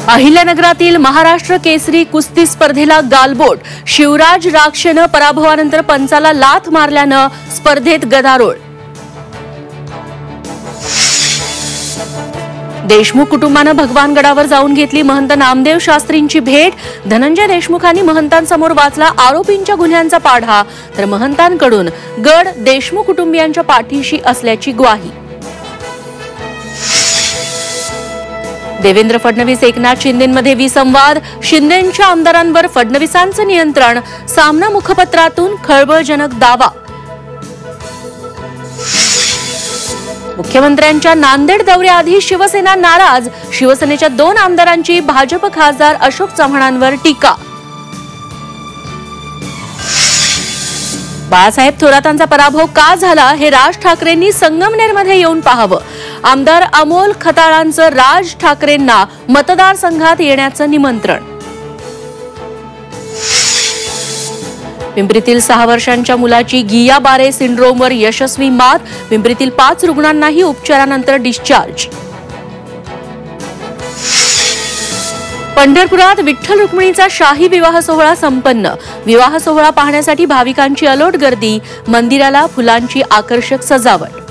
अहिल्यानगरातील महाराष्ट्र केसरी कुस्ती स्पर्धेला गालबोट, शिवराज राक्षेनं पराभवानंतर पंचाला लाथ मारल्यानं स्पर्धेत गदारोळ। देशमुख कुटुंबानं भगवानगडावर जाऊन घेतली महंत नामदेव शास्त्रींची भेट। धनंजय देशमुखांनी महंतांसमोर वाचला आरोपींच्या गुन्ह्यांचा पाढा, तर महंतांकडून गड देशमुख कुटुंबियांच्या पाठीशी असल्याची ग्वाही। देवेंद्र फडणवीस एकनाथ शिंदेंमध्ये विसंवाद, शिंदेंच्या आमदारांवर फडणवीसांचं नियंत्रण, सामना मुखपत्रातून खळबळजनक दावा। मुख्यमंत्र्यांच्या नांदेड दौऱ्याआधी शिवसेना नाराज, शिवसेनेच्या 2 आमदारांची भाजप खासदार अशोक चव्हाणांवर टीका। बाळासाहेब थोरातांचा पराभव का झाला हे राज ठाकरेंनी संगमनेरमध्ये येऊन पाहावं। आमदार अमोल खताळांचं राज ठाकरेंना मतदारसंघात येण्याचं निमंत्रण। पिंपरीतील 6 वर्षांच्या मुलाची गिया-बारे सिंड्रोमवर यशस्वी मात, पिंपरीतील 5 रुग्णांनाही उपचारानंतर डिस्चार्ज। पंढरपुरात विठ्ठल रुक्मिणीचा शाही विवाह सोहळा संपन्न, विवाह सोहळा पाहण्यासाठी भाविकांची अलोट गर्दी, मंदिराला फुलांची आकर्षक सजावट।